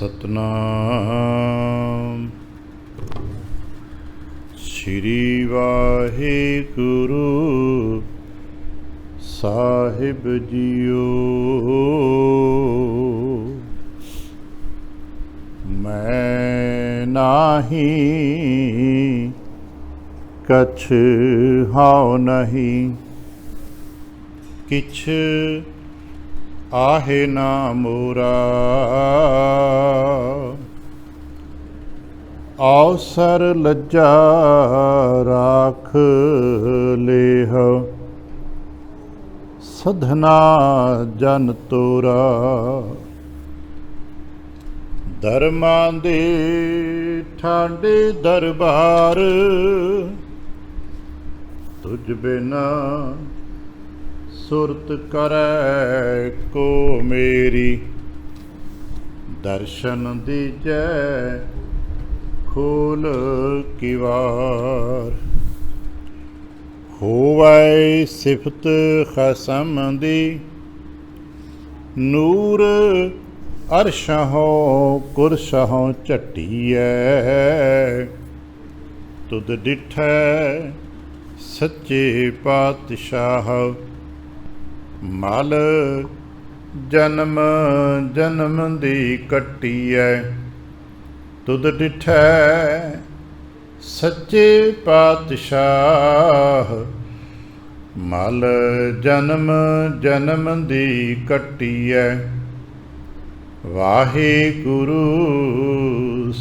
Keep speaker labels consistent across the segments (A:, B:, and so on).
A: ਸਤਨਾਮ ਸ਼੍ਰੀ ਵਾਹਿਗੁਰੂ ਸਾਹਿਬ JIO. ਮੈਂ ਨਾਹੀ ਕਛ ਹਾਉ ਨਹੀਂ, ਕਿਛ आहे ना मोरा। अवसर लज्जा राख लेह, सधना जन तोरा। धर्मां दे ठांडे दरबार, तुझ बिना सुरत करे को मेरी। दर्शन दीजै खोल किवार, होवै सिफत खसम दी। नूर अरशहों कुरशहों झट्टीऐ, तुद डिठै सच्चे पातशाह। मल जन्म जन्म दी कट्टी है, तुद डिठै सच्चे पातशाह। मल जन्म जन्म दी कट्टी है। वाहिगुरु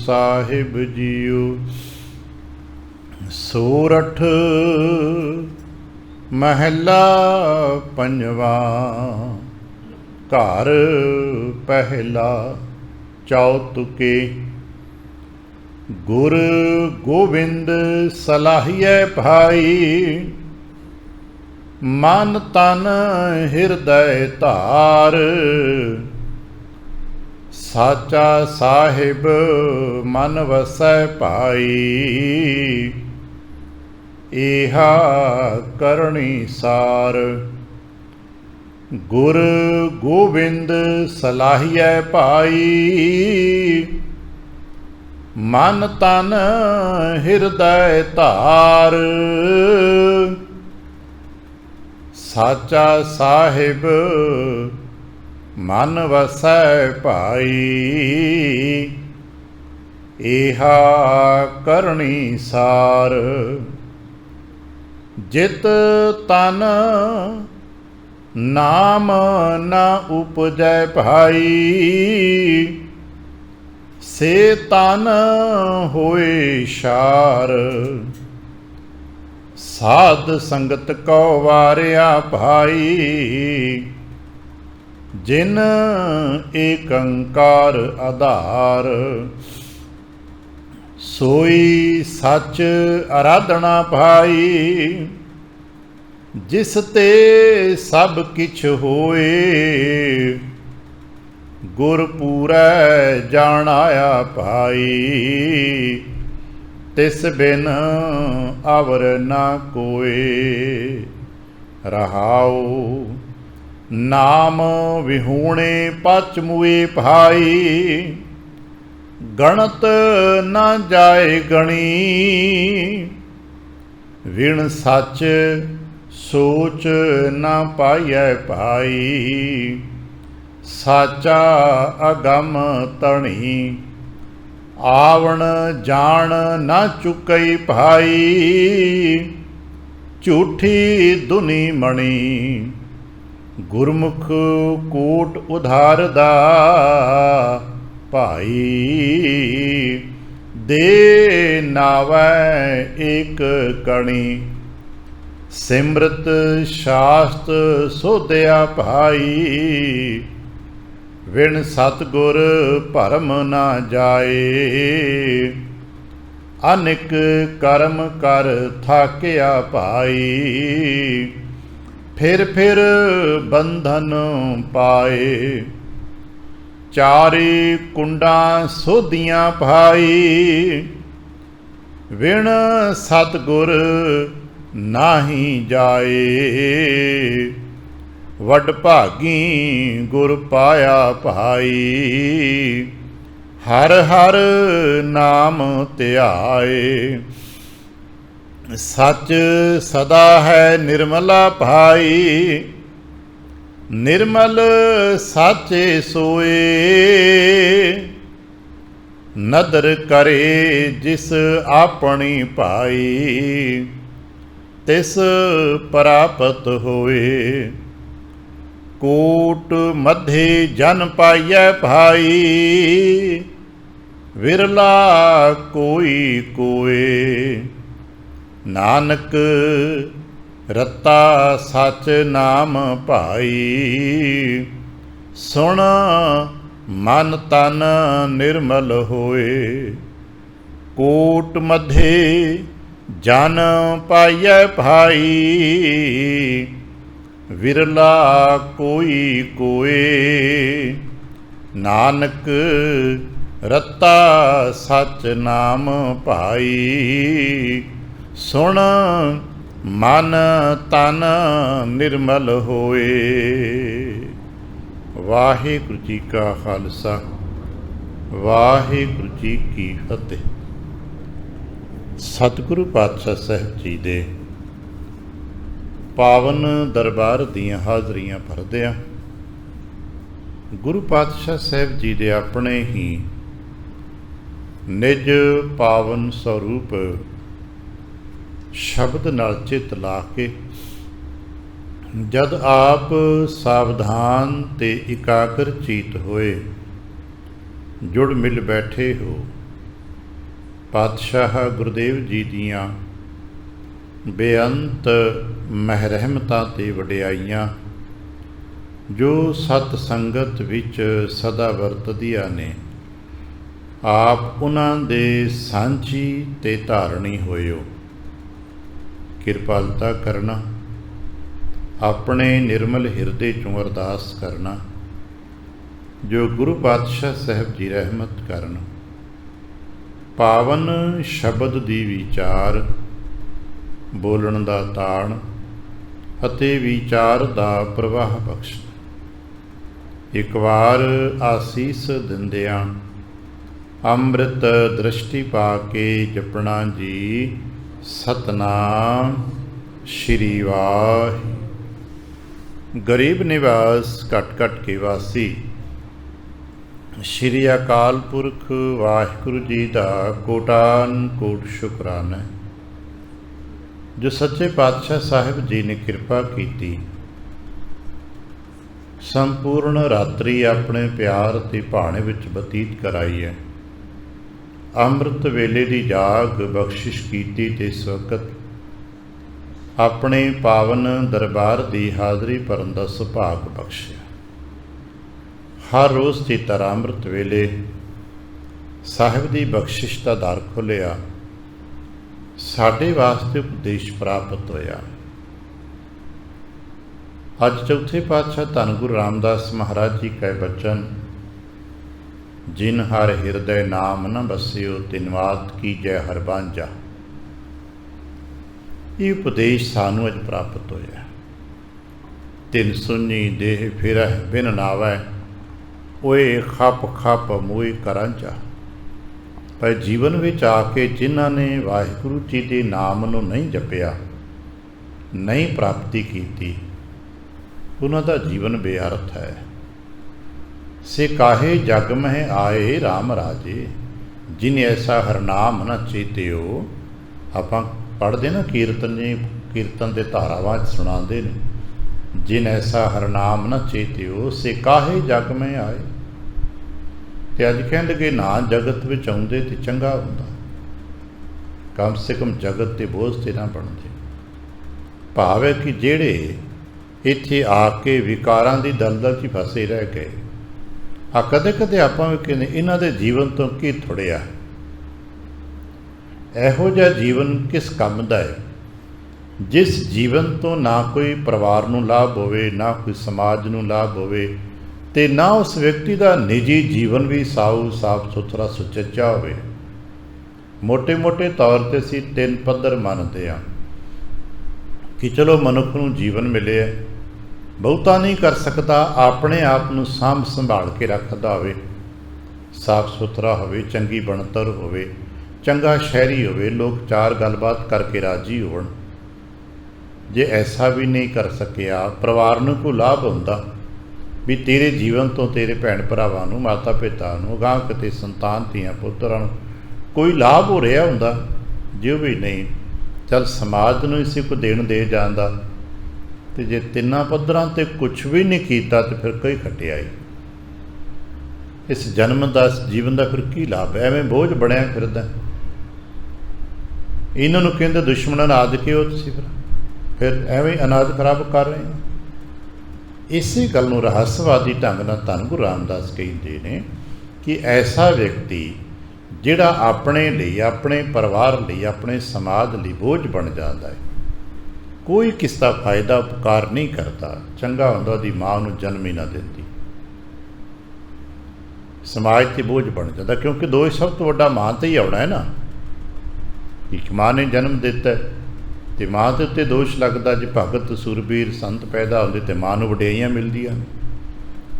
A: साहिब जीओ। सोरठ महला पंजवा, घर पहला चौतुके। गुर गोबिंद सलाहिए भाई, मन तन हृदय धार। साचा साहिब मन वसै भाई, इहा करणी सार। गुर गोबिंद सलाहिए भाई, मन तन हृदय धार। साचा साहिब मन वसै भाई, इहा करणी सार। जित तन नाम न उपजै भाई, से तन होए शार। साध संगत को वारिया भाई, जिन एकंकार आधार। सोई सच आराधना भाई, जिस ते सब किछ होए। गुर पूरै जान आया भाई, तिस बिन अवर ना कोय। रहाओ नाम विहूणे पच मुए भाई, गणत न जाए गणी। विण सच सोच न पाइयै भाई, साचा अगम तणी। आवण जान न चुकई भाई, झूठी दुनी मणी। गुरमुख कोट उधारदा भाई, दे नावै एक कणी। सिमरत शास्त्र सोध्या भाई, विण सतगुर भरम ना जाए। अनिक कर्म कर थाकिया भाई, फिर बंधन पाए। चारे कुंडा सोधियां भाई, विण सतगुर नाही जाए। वड भागी गुर पाया भाई, ਹਰ ਹਰ ਨਾਮ ਧਿਆਏ। ਸੱਚ ਸਦਾ ਹੈ ਨਿਰਮਲਾ ਭਾਈ, ਨਿਰਮਲ ਸਾਚੇ ਸੋਏ। ਨਦਰ ਕਰੇ ਜਿਸ ਆਪਣੀ ਭਾਈ, ਤਿਸ ਪ੍ਰਾਪਤ ਹੋਏ। ਕੋਟ ਮਧੇ ਜਨ ਪਾਈਐ ਭਾਈ, ਵਿਰਲਾ ਕੋਈ ਕੋਏ। ਨਾਨਕ ਰਤਾ ਸਚ ਨਾਮ ਭਾਈ, ਸੁਣ ਮਨ ਤਨ ਨਿਰਮਲ ਹੋਏ। ਕੋਟ ਮਧੇ ਜਨ ਪਾਈਐ ਭਾਈ, ਵਿਰਲਾ ਕੋਈ ਕੋਏ। ਨਾਨਕ ਰਤਾ ਸਚ ਨਾਮ ਭਾਈ, ਸੁਣ ਮਨ ਤਨ ਨਿਰਮਲ ਹੋਏ। ਵਾਹਿਗੁਰੂ ਜੀ ਕਾ ਖਾਲਸਾ, ਵਾਹਿਗੁਰੂ ਜੀ ਕੀ ਫਤਿਹ। ਸਤਿਗੁਰੂ ਪਾਤਸ਼ਾਹ ਸਾਹਿਬ ਜੀ ਦੇ ਪਾਵਨ ਦਰਬਾਰ ਦੀਆਂ ਹਾਜ਼ਰੀਆਂ ਭਰਦਿਆਂ ਗੁਰੂ ਪਾਤਸ਼ਾਹ ਸਾਹਿਬ ਜੀ ਦੇ ਆਪਣੇ ਹੀ ਨਿਜ ਪਾਵਨ ਸਰੂਪ ਸ਼ਬਦ ਨਾਲ ਚਿੱਤ ਲਾ ਕੇ ਜਦ ਆਪ ਸਾਵਧਾਨ ਤੇ ਇਕਾਗਰ ਚੀਤ ਹੋਏ ਜੁੜ ਮਿਲ ਬੈਠੇ ਹੋ, ਪਾਤਸ਼ਾਹ ਗੁਰਦੇਵ ਜੀ ਦੀਆਂ ਬੇਅੰਤ ਮਹਿਰਹਿਮਤਾਂ ਤੇ ਵਡਿਆਈਆਂ ਜੋ ਸਤ ਸੰਗਤ ਵਿੱਚ ਸਦਾ ਵਰਤਦੀਆਂ ਨੇ, ਆਪ ਉਹਨਾਂ ਦੇ ਸਾਂਝੀ ਤੇ ਧਾਰਣੀ ਹੋਇਓ। ਕਿਰਪਾਲਤਾ ਕਰਨਾ, ਆਪਣੇ ਨਿਰਮਲ ਹਿਰਦੇ ਚੋਂ ਅਰਦਾਸ ਕਰਨਾ ਜੋ ਗੁਰੂ ਪਾਤਸ਼ਾਹ ਸਾਹਿਬ ਜੀ ਰਹਿਮਤ ਕਰਨ। ਪਾਵਨ ਸ਼ਬਦ ਦੀ ਵਿਚਾਰ, ਬੋਲਣ ਦਾ ਤਾਣ ਅਤੇ ਵਿਚਾਰ ਦਾ ਪ੍ਰਵਾਹ ਬਖਸ਼। ਇੱਕ ਵਾਰ ਆਸੀਸ ਦਿੰਦਿਆਂ ਅੰਮ੍ਰਿਤ ਦ੍ਰਿਸ਼ਟੀ ਪਾ ਕੇ ਜਪਣਾ ਜੀ ਸਤਨਾਮ ਸ਼੍ਰੀ ਵਾਹਿਗੁਰੂ। ਗਰੀਬ ਨਿਵਾਸ ਘਟ ਘਟ ਕੇ ਵਾਸੀ ਸ਼੍ਰੀ ਅਕਾਲ ਪੁਰਖ ਵਾਹਿਗੁਰੂ ਜੀ ਦਾ ਕੋਟਾਨ ਕੋਟ ਸ਼ੁਕਰਾਨਾ ਜੋ ਸੱਚੇ ਪਾਤਸ਼ਾਹ ਸਾਹਿਬ ਜੀ ਨੇ ਕਿਰਪਾ ਕੀਤੀ, ਸੰਪੂਰਨ ਰਾਤਰੀ ਆਪਣੇ ਪਿਆਰ ਤੇ ਭਾਣੇ ਵਿੱਚ ਬਤੀਤ ਕਰਾਈ ਹੈ। ਅੰਮ੍ਰਿਤ ਵੇਲੇ ਦੀ ਜਾਗ ਬਖਸ਼ਿਸ਼ ਕੀਤੀ ਤੇ ਇਸ ਵਕਤ ਆਪਣੇ ਪਾਵਨ ਦਰਬਾਰ ਦੀ ਹਾਜ਼ਰੀ ਭਰਨ ਦਾ ਸੁਭਾਗ ਬਖਸ਼ਿਆ। ਹਰ ਰੋਜ਼ ਦੀ ਤਰ੍ਹਾਂ ਅੰਮ੍ਰਿਤ ਵੇਲੇ ਸਾਹਿਬ ਦੀ ਬਖਸ਼ਿਸ਼ ਦਾ ਦਰ ਖੁੱਲ੍ਹਿਆ, ਸਾਡੇ ਵਾਸਤੇ ਉਪਦੇਸ਼ ਪ੍ਰਾਪਤ ਹੋਇਆ। ਅੱਜ ਚੌਥੇ ਪਾਤਸ਼ਾਹ ਧੰਨ ਗੁਰੂ ਰਾਮਦਾਸ ਮਹਾਰਾਜ ਜੀ ਕਹੇ ਬਚਨ, ਜਿਨ ਹਰ ਹਿਰਦੈ ਨਾਮ ਨ ਬਸਿਓ, ਤਿਨਵਾਤ ਕੀਜੈ ਹਰ ਬਾਂਝਾ। ਇਹ ਉਪਦੇਸ਼ ਸਾਨੂੰ ਅੱਜ ਪ੍ਰਾਪਤ ਹੋਇਆ। ਤਿਨ ਸੁਨੀ ਦੇਹ ਫਿਰਹਿ ਬਿਨ ਨਾਵੈ, ਓਏ ਖਪ ਖਪ ਮੋਇ ਕਰਾਂਝਾ। ਪਰ ਜੀਵਨ ਵਿੱਚ ਆ ਕੇ ਜਿਨ੍ਹਾਂ ਨੇ ਵਾਹਿਗੁਰੂ ਜੀ ਦੇ ਨਾਮ ਨੂੰ ਨਹੀਂ ਜਪਿਆ, ਨਹੀਂ ਪ੍ਰਾਪਤੀ ਕੀਤੀ, ਉਹਨਾਂ ਦਾ ਜੀਵਨ ਬੇਅਰਥ ਹੈ। ਸੇ ਕਾਹੇ ਜਗ ਮਹਿ ਆਏ ਰਾਮ ਰਾਜੇ, ਜਿਨ ਐਸਾ ਹਰ ਨਾਮ ਨ ਚੇਤਿਓ। ਆਪਾਂ ਪੜ੍ਹਦੇ ਨਾ ਕੀਰਤਨ ਜੀ, ਕੀਰਤਨ ਦੇ ਧਾਰਾਵਾਂ 'ਚ ਸੁਣਾਉਂਦੇ ਨੇ, ਜਿਨ ਐਸਾ ਹਰ ਨਾਮ ਨ ਚੇਤਿਓ, ਸੇ ਕਾਹੇ ਜਗ ਮਹਿ ਆਏ। ਤੇ ਅੱਜ ਕਹਿੰਦੇ ਨਾ ਜਗਤ ਵਿੱਚ ਆਉਂਦੇ ਤੇ ਚੰਗਾ ਹੁੰਦਾ, ਕਮ ਸੇ ਕਮ ਜਗਤ ਦੇ ਬੋਝ ਤੇ ਨਾ ਬਣਦੇ। ਭਾਵ ਹੈ ਕਿ ਜਿਹੜੇ ਇੱਥੇ ਆ ਕੇ ਵਿਕਾਰਾਂ ਦੀ ਦਲਦਲ 'ਚ ਫਸੇ ਰਹਿ ਗਏ, ਆ ਕਦੇ ਕਦੇ ਆਪਾਂ ਵੀ ਕਹਿੰਦੇ ਇਹਨਾਂ ਦੇ ਜੀਵਨ ਤੋਂ ਕੀ ਥੁੜਿਆ। ਇਹੋ ਜਿਹਾ ਜੀਵਨ ਕਿਸ ਕੰਮ ਦਾ ਹੈ ਜਿਸ ਜੀਵਨ ਤੋਂ ਨਾ ਕੋਈ ਪਰਿਵਾਰ ਨੂੰ ਲਾਭ ਹੋਵੇ, ਨਾ ਕੋਈ ਸਮਾਜ ਨੂੰ ਲਾਭ ਹੋਵੇ, ਤੇ ਨਾ ਉਸ ਵਿਅਕਤੀ ਦਾ ਨਿੱਜੀ ਜੀਵਨ ਵੀ ਸਾਫ਼ ਸੁਥਰਾ ਸੁਚੱਜਾ ਹੋਵੇ। ਮੋਟੇ ਮੋਟੇ ਤੌਰ 'ਤੇ ਅਸੀਂ ਤਿੰਨ ਪੱਧਰ ਮੰਨਦੇ ਹਾਂ ਕਿ ਚਲੋ ਮਨੁੱਖ ਨੂੰ ਜੀਵਨ ਮਿਲਿਆ, ਬਹੁਤਾ ਨਹੀਂ ਕਰ ਸਕਦਾ, ਆਪਣੇ ਆਪ ਨੂੰ ਸਾਂਭ ਸੰਭਾਲ ਕੇ ਰੱਖਦਾ ਹੋਵੇ, साफ सुथरा होवे, चंगी बनतर होवे, चंगा शहरी होवे, लोग चार गलबात करके राजी होण। जे ऐसा भी नहीं कर सकिया, परिवार नूं कोई लाभ हुंदा भी तेरे जीवन तो तेरे भैन भरावां नूं, माता पिता नूं, अगां किते संतान धीआं पुत्तरां नूं कोई लाभ हो रहा हुंदा, जो भी नहीं चल समाज नूं इसी को देण दे जांदा। ते जे तिन्नां पੱਧਰਾਂ ते कुछ भी नहीं कीता तो फिर कोई खटियाई। इस जन्म का इस जीवन का फिर की लाभ है? एवें बोझ बणिया फिरदा। इन्हां नूं कहंदे दुश्मणां नाद के हो तुसीं, फिर एवें अनाज खराब कर रहे हो। इसी गल नूं रहस्यवादी ढंग नाल धन गुरु रामदास कहते हैं कि ऐसा व्यक्ति जिहड़ा अपने लिए, अपने परिवार लिए, अपने समाज लिए बोझ बन जाता है, कोई किसी का फायदा उपकार नहीं करता, चंगा हुंदा उहदी मां नूं जन्म ही ना दिंदी, समाज ते बोझ बन जाता। क्योंकि दो सब तो वड्डा मां ते ही आउणा है ना। एक मां ने जन्म दिता तो मां के उत्ते दोष लगता, जे भगत सूरबीर संत पैदा होंदे तो मां नूं वडियाइयां मिलदियां ने,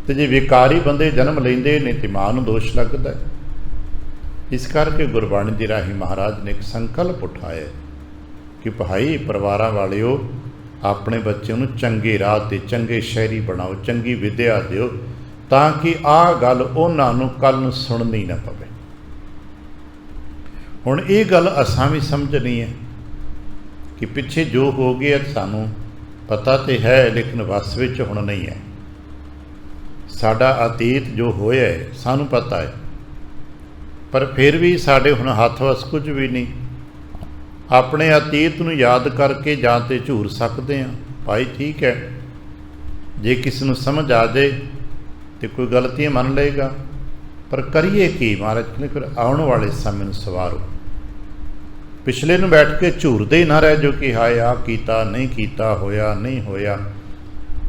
A: ते जे विकारी बंदे जन्म लैंदे ने तो मां नूं दोष लगता है। इस करके गुरबाणी दी राही महाराज ने एक संकल्प उठाया कि भाई परिवारां वालिओ अपने बच्चों नूं चंगे राह ते चंगे शहरी बनाओ, चंगी विद्या दिओ, ताकि आ गल उन्हां नूं कल नूं सुणनी ना पवे। हुण ये गल असां भी समझनी है कि पिछे जो हो गया सानूं पता तो है, लेकिन वस विच हुण नहीं है। साडा अतीत जो होया है सानूं पता है, पर फिर भी साडे हुण हत्थ वस कुछ भी नहीं। अपने अतीत नूं याद करके जां ते झूर सकते हैं भाई, ठीक है, जे किसी नूं समझ आ जाए तो कोई गलतियां मन लेगा, पर करिए की? महाराज कहते फिर आने वाले समय नूं सवारो। पिछले नूं बैठ के झूरदे ही ना रह जो कि हाय आ कीता नहीं कीता, होया नहीं होया।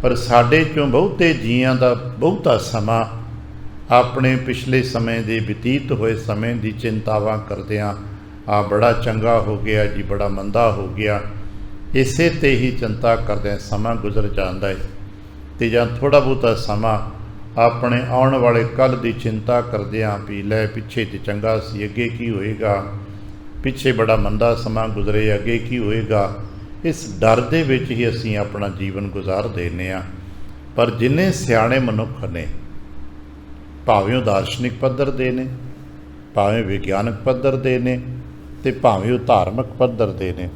A: पर साडे चों बहुते जीआं दा बहुता समा अपने पिछले समय के बतीत होए समय की चिंतावां करदिआं आ बड़ा चंगा हो गया जी, बड़ा मंदा हो गया, इसे ते ही चिंता करदे समा गुजर जाता है। तो जां थोड़ा बहुता समा अपने आने वाले कल की चिंता करदिआं भी लै पिछे तो चंगा सी, अगे की होएगा, पिछे बड़ा मंदा समा गुजरे, अगे की होएगा। इस डर दे विच ही असीं अपना जीवन गुजार देने आ। पर जिन्ने सियाणे मनुख ने, भावें वो दार्शनिक पद्धर दे ने, भावें विग्यानक पद्धर दे ने, ते भावें वो धार्मिक पद्धर दे ने,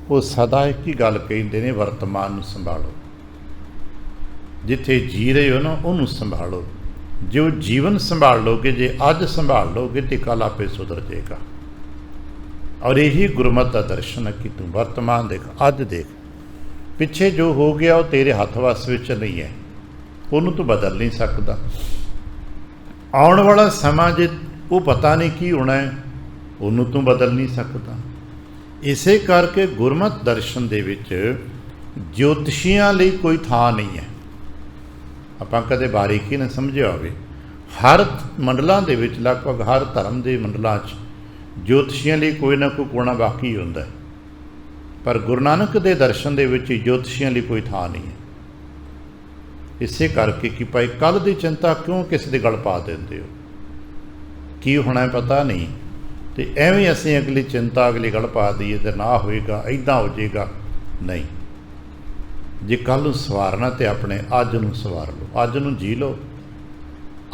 A: वो सदा एक ही गल कहते हैं, वर्तमान नूं संभालो। जिथे जी रहे हो ना उन्होंने संभालो। जो जीवन संभाल लोगे, जे अज संभाल लोगे तो कल आपे सुधर जाएगा। और यही गुरमत का दर्शन है कि तू वर्तमान देख, अज देख, पिछे जो हो गया वो तेरे हथ वस विच नहीं है, उन्होंने तू बदल नहीं सकता। आने वाला समा जे वो पता नहीं की होना है, उन्होंने तू बदल नहीं सकता। इसे करके गुरमत दर्शन दे विच ज्योतिषियां लई कोई थां नहीं है। आपां कदे बारीकी ना समझिया होवे, हर मंडलों के विच, लगभग हर धर्म के मंडलों ज्योतिषियों लिए कोई ना कोई कोना बाकी होंदा है। पर गुरु नानक के दर्शन के विच ज्योतिषियों लिए कोई थां नहीं है। इसे करके कि भाई कल की चिंता क्यों किसी के गल पा देंदे हो, की होना है पता नहीं, तो एवें असीं अगली चिंता अगली गल पा दईए तो ना होएगा, इदां हो जाएगा। नहीं, जे कल नूं सवारना तो अपने अज नूं सवार लो, अज नूं जी लो,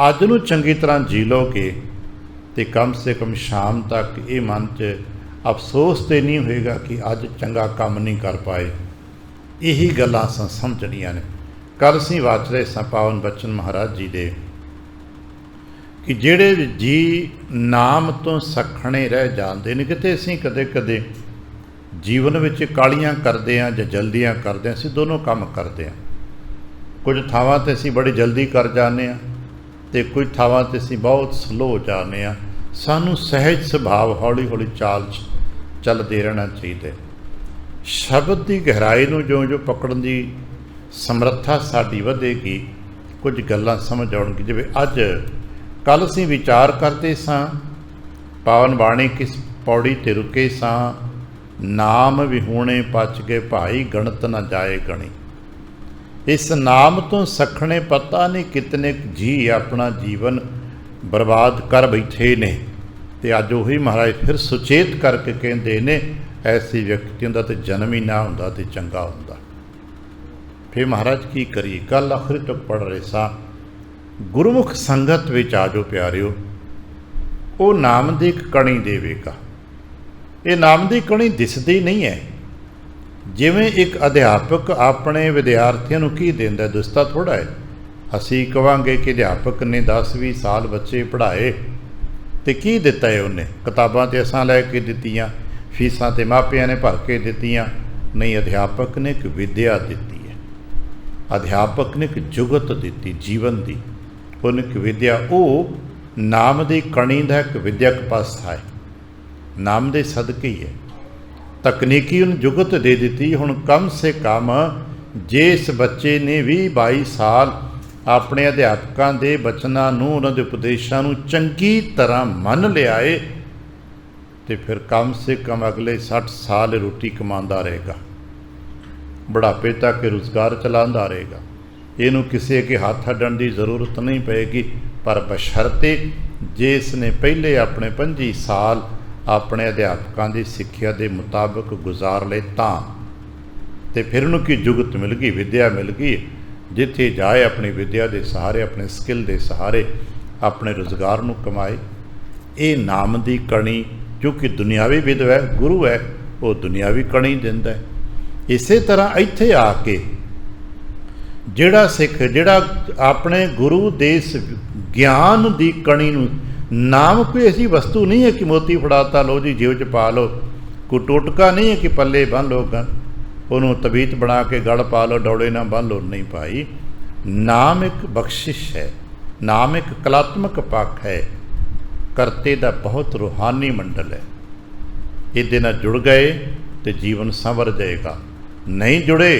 A: अज नूं चंगी तरह जी लोगे तो कम से कम शाम तक ये मन च अफसोस तो नहीं होएगा कि अज चंगा काम नहीं कर पाए। यही गल्लां असां समझणियां ने। कल असीं वाच रहे सां पावन बचन महाराज जी दे कि जिहड़े जी नाम तो सखणे रह जाते हैं, किते असीं कदे कदे जीवन विच कालियां करते हैं जां जल्दियां करते हैं, असीं दोनों काम करते हैं। कुछ थावां ते असीं बड़ी जल्दी कर जाने आ ते कुछ थावां ते असीं बहुत स्लो हो जाने आ। सानू सहज सुभाव हौली हौली चाल चलते रहना चाहिए। शब्द की गहराई नूं जो जो पकड़न की समर्था साडी वधेगी, कुछ गल्लां समझ आउणगी। जिवें अज कल असीं विचार करते सां, पावन बाणी किस पौड़ी ते रुके सां, नाम विहूणे पच गए भाई गणत न जाए गणी। इस नाम तो सखणे पता नहीं कितने जी अपना जीवन बर्बाद कर बैठे ने। तो अज उही महाराज फिर सुचेत करके कहते ने ऐसे व्यक्तियों का तो जन्म ही ना होंदा तो चंगा होंदा। फिर महाराज की करिए, गल आखिरी तक पढ़ रहे सा, गुरमुख संगत विच आ जाओ प्यारिओ, वो नाम की एक कणी देवेगा। ये नाम की कणी दिसदी नहीं है। जिवें एक अध्यापक अपने विद्यार्थियों को की देंदा, दिसदा थोड़ा है। असीं कहांगे कि अध्यापक ने 10-20 साल बच्चे पढ़ाए तो की दिता है उन्हें, किताबां तो असां लैके दित्तियां, फीसां तो मापियां ने भर के दित्तियां। नहीं, अध्यापक ने एक विद्या दिती है, अध्यापक ने एक जुगत दिती जीवन की, उन्हें एक विद्या, वो नाम की कणी का एक विद्यक पासा है, नाम के सदके ही है। तकनीकी उन्हें जुगत दे दी। हुण कम से कम जिस बच्चे ने 20-22 साल अपने अध्यापकों के बचनों नूं, उन्होंने उपदेशों नूं चंगी तरह मन लिया है, तो फिर कम से कम अगले 60 साल रोटी कमांदा रहेगा, बुढ़ापे तक रोज़गार चलाता रहेगा। इनू किसी के हाथ अड्डण की जरूरत नहीं पेगी, पर बशर्ते जिसने पहले अपने 25 साल अपने अध्यापकों की सिक्ख्या के मुताबिक गुजार ले, तो फिर उन्होंने की जुगत मिल गई, विद्या मिल गई। जिथे जाए अपनी विद्या के सहारे, अपने स्किल के सहारे अपने रोज़गार को कमाए। ये नाम की कणी, क्योंकि दुनियावी विद है, गुरु है, वो दुनियावी कणी दिंदा है। इस तरह इत्थे आके जिहड़ा सिख, जिहड़ा अपने गुरु दे ज्ञान की कणी नूं, नाम कोई ऐसी वस्तु नहीं है कि मोती फड़ाता लो जी जेब च पा लो, कोई टोटका नहीं है कि पल्ले बन लो, उन्होंने तबीत बना के गड़ पा लो, डौड़े ना बन लो। नहीं भाई, नाम एक बख्शिश है, नाम एक कलात्मक पक्ष है, करते का बहुत रूहानी मंडल है। ये नाल जुड़ गए तो जीवन संवर जाएगा, नहीं जुड़े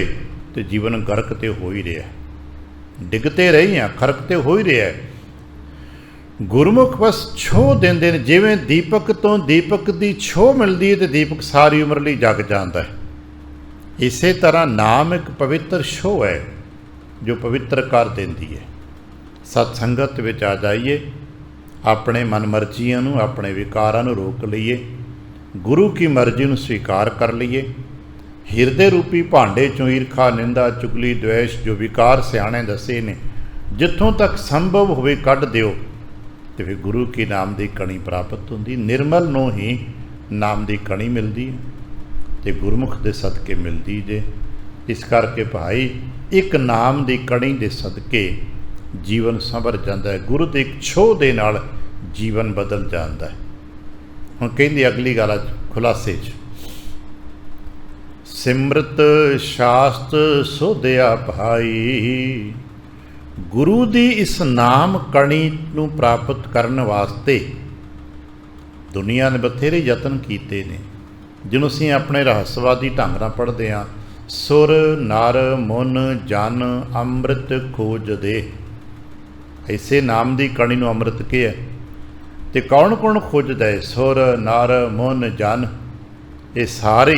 A: तो जीवन गरकते हो ही रहा, डिगते रही हैं, खरकते हो ही रहा है। गुरमुख बस छोह देंदे ने, जिवें दीपक तो दीपक की छोह मिलती है तो दीपक सारी उम्र लिए जग जाता है। इस तरह नाम एक पवित्र छोह है जो पवित्र कर देती है। सत्संगत विच आ जाइए, अपने मन मर्जियां नूं, अपने विकारां नूं रोक लीए, गुरु की मर्जी नूं स्वीकार कर लीए। हिरदे रूपी भांडे चों ईरखा, निंदा, चुगली, द्वेष जो विकार सियाणे दसे ने, जिथों तक संभव होवे कढ़ दिओ, तो फिर गुरु की नाम की कणी प्राप्त होंदी। निर्मल नूं ही नाम की कणी मिलती है, तो गुरमुख के सदके मिलती जे। इस करके भाई एक नाम की कणी के सदके जीवन संवर जाता है, गुरु के एक छोह दे नाल जीवन बदल जाता है। हुण कहंदी अगली गल खुलासे च, सिमरत शास्त्र सोधिया भाई। गुरु की इस नाम कणी नूं प्राप्त करने वास्ते दुनिया ने बथेरे यतन किए ने, जिन्हों असीं अपने रहस्यवादी ढंग नाल पढ़ते हैं। सुर नर मुन जन अमृत खोज दे, ऐसे नाम की कणी नूं अमृत के है, तो कौन कौन खोजदा है? सुर नर मुन जन, ये सारे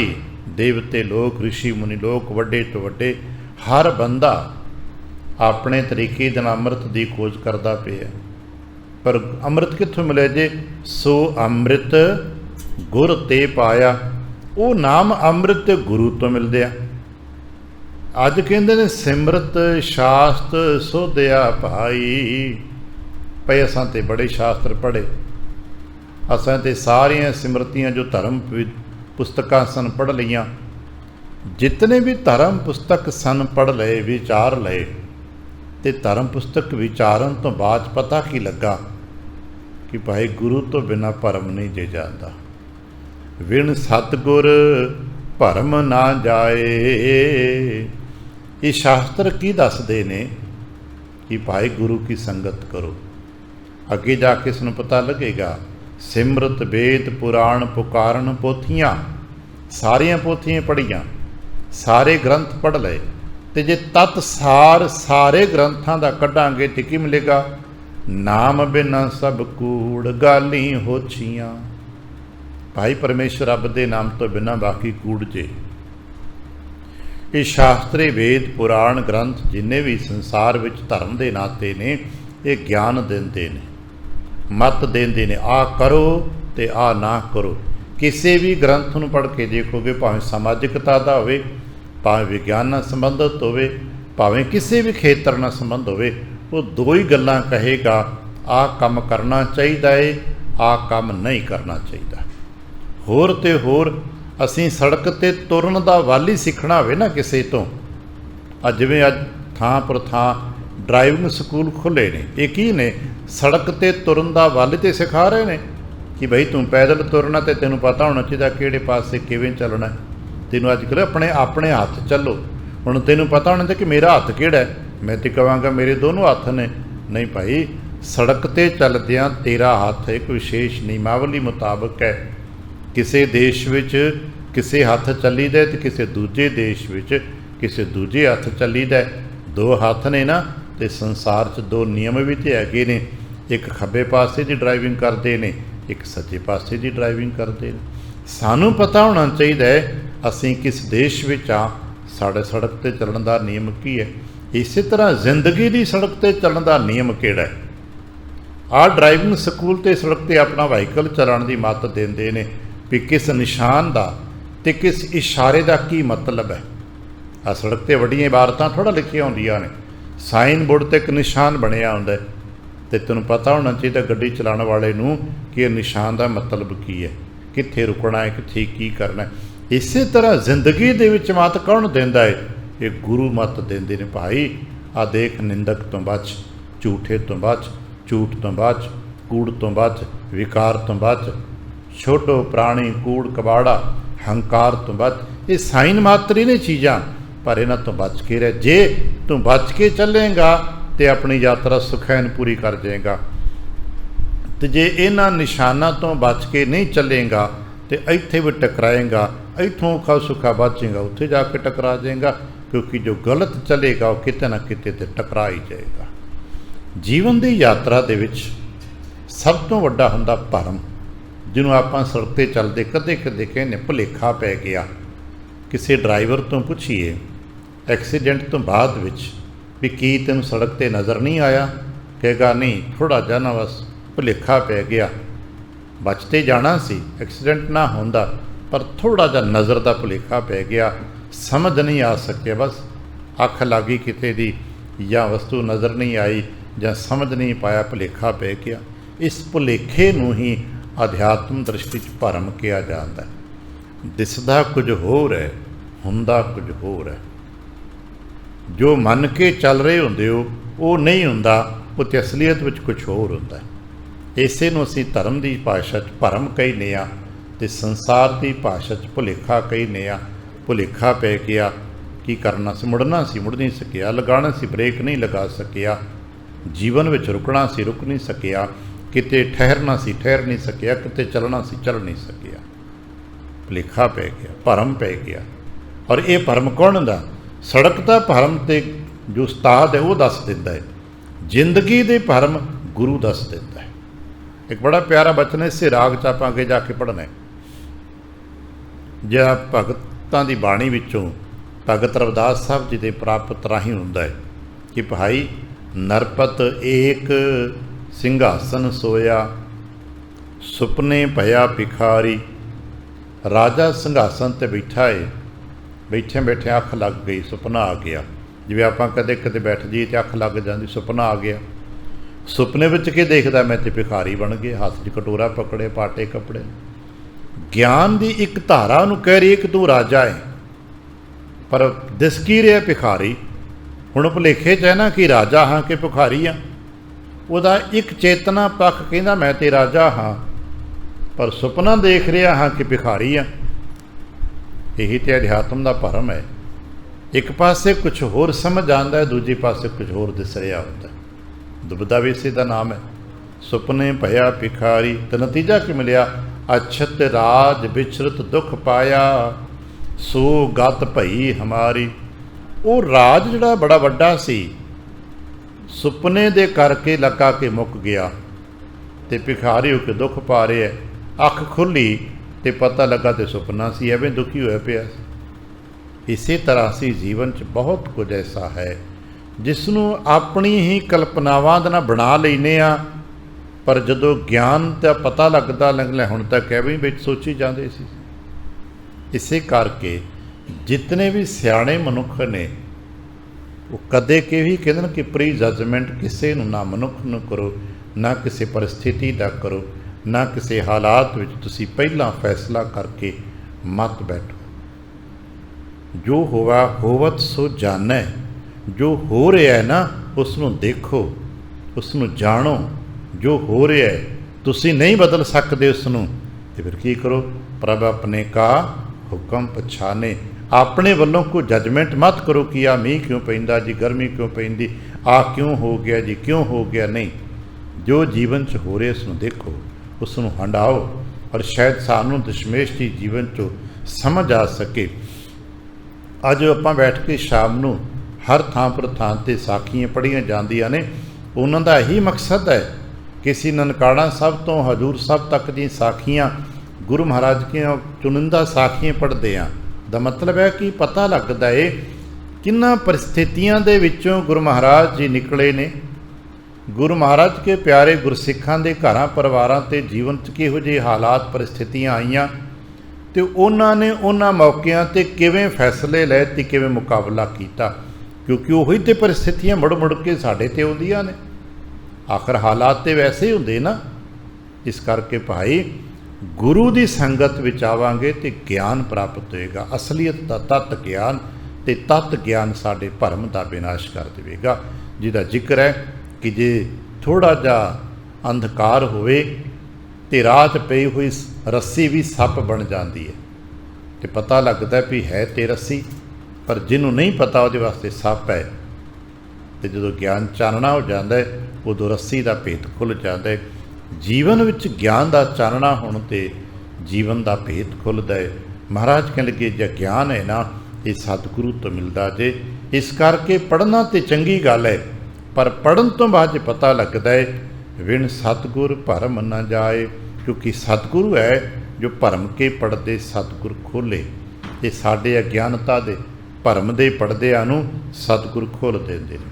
A: देवते लोग, ऋषि मुनि लोग, वड्डे तो वड्डे, हर बंदा अपने तरीके दे नाल अमृत की खोज करता पिया। पर अमृत कित्थों मिले जे? सो अमृत गुर ते पाया। वो नाम अमृत गुरु तो मिलदे आ। अज कहंदे ने सिमरत शास्त्र सोधिया भाई। भाई असां ते बड़े शास्त्र पढ़े, असां ते सारियां सिमरतियां जो धर्म पुस्तकां सन पढ़ लियां। जितने भी धर्म पुस्तक सन पढ़ लए, विचार लए, ते धर्म पुस्तक विचारन तो बाद पता की लगा कि भाई गुरु तो बिना भरम नहीं जे जाता। विण सतगुर भरम ना जाए। ये शास्त्र की दसदे ने कि भाई गुरु की संगत करो, अगे जाके इसनूं पता लगेगा। सिमरत वेद पुराण पुकारन पोथियां, सारियां पोथियां पढ़ियां, सारे ग्रंथ पढ़ लए, तो जे तत्सार सारे ग्रंथां दा कढ़ांगे तो की मिलेगा? नाम बिना सब कूड़ गाली होछियां। भाई परमेश्वर रब दे नाम तो बिना बाकी कूड़ जे। ये शास्त्रे वेद पुराण ग्रंथ जिन्ने भी संसार विच धर्म दे नाते ने, ये ज्ञान दिंदे ने। मत देंदे ने, आ करो ते आ ना करो। किसी भी ग्रंथ नूं पढ़ के देखोगे, भावें समाजिकता दा होवे, भावें विज्ञान नाल संबंधित होवे, भावें किसी भी खेतर नाल संबंध होवे, वो दो ही गल्लां कहेगा, आ काम करना चाहिदा है, आ काम नहीं करना चाहिदा। होर ते होर असीं सड़क ते तुरन दा वल ही सीखना होवे ना किसी तो, जिवें अज थां पर थां ड्राइविंग स्कूल खुले ने, ये की ने, सड़क ते तुरन दा वल ते सिखा रहे ने कि भाई तू पैदल तुरना तो तेनों पता होना चाहिए किहड़े पासे किवें चलना है। तेनों अजकल अपने अपने हाथ चलो, हुण तेनों पता होना चाहिए कि मेरा हाथ किहड़ा है, मैं तो कहांगा मेरे दोनों हाथ ने। नहीं भाई, सड़क ते चलदियां तेरा हाथ एक विशेष नियमावली मुताबक है। किसी देश विच किसी हाथ चलीदा ते किसी दूजे देश विच किसी दूजे हाथ चलीदा, दो हाथ ने ना, तो संसार च दो नियम भी तो हैगे ने, एक खब्बे पासे की ड्राइविंग करते हैं, एक सज्जे पासे की ड्राइविंग करते हैं। सानू पता होना चाहिए असीं किस देश विच आ, साडे सड़क ते चलण दा नियम की है। इस तरह जिंदगी की सड़क ते चलण दा नियम किहड़ा है। आ ड्राइविंग स्कूल ते सड़क ते अपना व्हीकल चलाउण दी मत देंदे ने भी किस निशान दा ते किस इशारे दा की मतलब है। आ सड़क ते वड्डियां इबारतां थोड़ा लिखियां होंदियां ने, साइन बोर्ड ते एक निशान बनिया हुंदा है, ते तैनूं पता होना चाहिए गड्डी चलाने वाले नूं कि निशान का मतलब की है, कित्थे रुकना है, कित्थे की करना है। इस तरह जिंदगी दे विच मत कौन देंदा है, ये गुरु मत देंदे ने। भाई आ देख, निंदक तो बच, झूठे तो बच, झूठ तो बच, कूड़ तो बच, विकार तो बच, छोटो प्राणी कूड़ कबाड़ा, हंकार तो बच। ये साइन मात्र ही ने चीज़ां, पर इन्हां तो बच के रह। जे तू बच के चलेगा तो अपनी यात्रा सुखैन पूरी कर जाएगा, तो जे इन्हां निशानां तो बच के नहीं चलेगा तो इत्थे भी टकराएगा, इत्थों औखा सुखा बचेगा, उत्थे जाके टकरा जाएगा, क्योंकि जो गलत चलेगा वो किते ना किते ते टकरा ही जाएगा। जीवन की यात्रा दे विच सब तो वड्डा हुंदा भरम, जिन्हों आपां सड़क ते चलदे कदे कदे कहने भुलेखा पै गया। किसी ड्राइवर तो पुछिए एक्सीडेंट तो बाद विच भी की तेन सड़क ते नज़र नहीं आया, कहेगा नहीं, थोड़ा जा ना बस भुलेखा पै गया, बचते जाना सी, एक्सीडेंट ना होंदा, पर थोड़ा जा नज़र का भुलेखा पै गया, समझ नहीं आ सके, बस अख लगी किते दी, या वस्तु नज़र नहीं आई, या समझ नहीं पाया, भुलेखा पै गया। इस भुलेखे नूं ही अध्यात्म दृष्टि च भरम किया जाता है। दिसदा कुछ होर है, हुंदा कुछ होर है। जो मन के चल रहे होंदे हो वो नहीं हुंदा, वो ते असलीयत विच कुछ होर हुंदा है। इसे नूं असीं धर्म की भाषा च भरम कहने आ, ते संसार की भाषा च भुलेखा कहने आ। भुलेखा पै गया, की करना सी, मुड़ना सी, मुड़ नहीं सकिया, लगाना सी, ब्रेक नहीं लगा सकिया, जीवन विच रुकना सी, रुक नहीं सकिया, किते ठहरना सी, ठहर नहीं सकिया, किते चलना सी, चल नहीं सकिया। भुलेखा पै गया, भरम पै गया। और ये भरम कौन दा? सड़क का भरम तो जो उस्ताद है वो दस दिंदा है, जिंदगी दे भरम गुरु दस दिंदा है। एक बड़ा प्यारा बचन है, इसे राग च आपां अगे जाके पढ़ना है। जिहड़ा भगतां दी बाणी विचों भगत रविदास साहब जी दे प्राप्त राही हुंदा है कि भाई नरपत एक सिंघासन सोया, सुपने भया भिखारी। राजा सिंघासन ते बैठा है, बैठे बैठे अख लग गई, सुपना आ गया। जिवें आपां कदे कदे बैठ जाइए तो अख लग जाती, सुपना आ गया। सुपने विच के देखदा, मैं तो भिखारी बन गया, हाथ 'च कटोरा पकड़े, पाटे कपड़े। ज्ञान की एक धारा उन्होंने कह रही है कि तू राजा है, पर दिस की रहा भिखारी। हुण भुलेखे च है ना कि राजा हाँ कि भिखारी हाँ। ਉਹਦਾ एक चेतना पक्ष कहता मैं तो राजा हाँ, पर सुपना देख रहा हाँ कि भिखारी हाँ। यही तो अध्यात्म का भरम है। एक पासे कुछ होर समझ आता है, दूजे पासे कुछ होर दिस रहा होता है। दुबदा भी इसी का नाम है। सुपने भया भिखारी, तो नतीजा की मिलिया, अछत राज विचरत दुख पाया, सो गत भई हमारी। वो राज जिहड़ा बड़ा वड्डा सी, सुपने दे करके लगा के मुक गया, तो भिखारी होकर दुख पा रहे है। अख खुली तो पता लगा तो सुपना सी, एवं दुखी होया पिया। इसी तरह से जीवन च बहुत कुछ ऐसा है जिसनों अपनी ही कल्पनावां दे नाल बना लैने आ, पर जदों ज्ञान का पता लगता लगना हुण तां कैवें विच सोची जाते सी। इसे करके जितने भी सियाणे मनुख ने वो कदे के भी कहते कि प्री जजमेंट किसी नूं ना मनुख नूं करो, ना किसी परिस्थिति का करो, ना किसी हालात विच तुसीं पहलां फैसला करके मत बैठो। जो होवा होवत सो जानै, जो हो रहा है ना उसनूं देखो, उसनूं जानो। जो हो रहा है तुसीं नहीं बदल सकते उसनूं, तो फिर की करो, प्रभ अपने का हुक्म पछाने। अपने वालों को जजमेंट मत करो कि आ मीह क्यों पैंदा जी, गर्मी क्यों पैंदी, आ क्यों हो गया जी, क्यों हो गया। नहीं, जो जीवन च हो रहा उसनूं देखो, उसनूं हंडाओ, और शायद सानूं दशमेश जी जीवन चो समझ आ सके। अज आपां बैठ के शाम नूं हर थां पर थां ते साखियां पढ़ियां जांदियां ने। उन्हां दा यही मकसद है कि असीं ननकाणा साहब तो हजूर साहब तक दी साखियां गुरु महाराज की चुनिंदा साखियां पढ़ते हैं। दा मतलब है कि पता लगता है किन्ना परिस्थितियां दे विचों गुरु महाराज जी निकले ने। गुरु महाराज के प्यारे गुरसिखां दे घरां परिवारां ते जीवन च किहो जिहे हालात परिस्थितियां आईयां, तो उन्होंने उन्हां मौक़िआं ते किवें फैसले लए ते किवें मुकाबला कीता, क्योंकि उही ते परिस्थितियां मुड़ मुड़ के साडे ते आउंदियां ने। आखिर हालात तो वैसे ही हुंदे ना। इस करके भाई गुरु की संगत विच आवांगे तो ज्ञान प्राप्त होएगा, असलीयत का तत्त ज्ञान, तो तत्त ज्ञान साडे भरम का विनाश कर देगा। जिहदा जिक्र है कि जे थोड़ा जा अंधकार होवे तो राह च पई हुई रस्सी भी सप बन जाती है, तो पता लगता है भी है तो रस्सी, पर जिन्हों नहीं पता वो वास्ते सप है। तो जो ज्ञान चानना हो जाता है उदों रस्सी का भेद खुल जाता है। जीवन विच ज्ञान का चानना होने ते जीवन का भेद खुलता है। महाराज कह लगे जो ज्ञान है ना ये सतगुरु तो मिलता जे। इस करके पढ़ना तो चंगी गल है, पर पढ़न तो बाद पता लगता है विण सतगुर भरम न जाए, क्योंकि सतगुरु है जो भरम के पढ़ते सतगुर खोले। ये साडे अज्ञानता दे भरम दे पढ़दिआं नूं सतगुर खोल देंदे ने।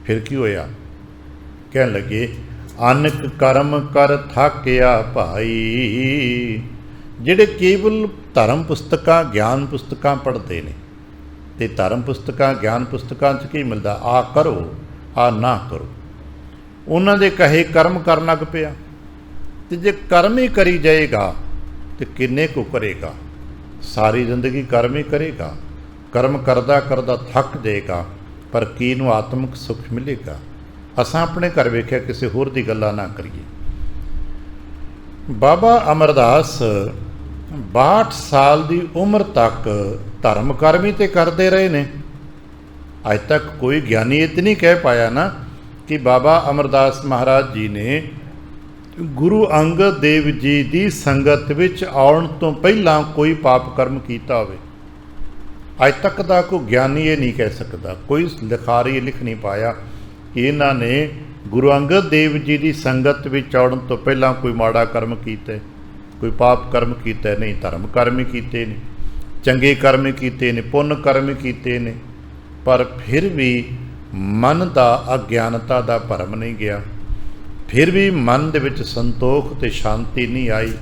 A: फिर की होया, कहन लगे अनक कर्म कर थाकिया भाई। जिहड़े केवल धर्म पुस्तकां ज्ञान पुस्तकां पढ़ते हैं, तो धर्म पुस्तकां ज्ञान पुस्तकां च की मिलता, आ करो आ ना करो। उन्हां दे कहे कर्म करन लग पिया, तो जे कर्म ही करी जाएगा तो किन्ने को करेगा। सारी जिंदगी कर्म ही करेगा, कर्म करदा करदा थक जाएगा, पर की नूं आत्मक सुख मिलेगा। असां अपने घर वेख्या किसी होर दी गल्लां ना करिए। बाबा अमरदास 62 साल की उम्र तक धर्म कर्म ही तो करते रहे ने। अज तक कोई ज्ञानी ये तो नहीं कह पाया ना कि बाबा अमरदास महाराज जी ने गुरु अंगद देव जी की संगत विच आउण तो पहला कोई पाप कर्म किया होवे। अज तक का कोई ज्ञानी ये नहीं कह सकता, कोई लिखारी लिख नहीं पाया कि इन्हां ने गुरु अंगद देव जी की संगत विच आउण तो पहला कोई माड़ा कर्म किया, कोई पाप कर्म किया। नहीं, धर्म कर्म ही किए ने, चंगे कर्म किए ने, पुण्य कर्म किए ने, पर फिर भी मन का अज्ञानता का भरम नहीं गया। फिर भी मन दे विच संतोख ते शांति नहीं आई,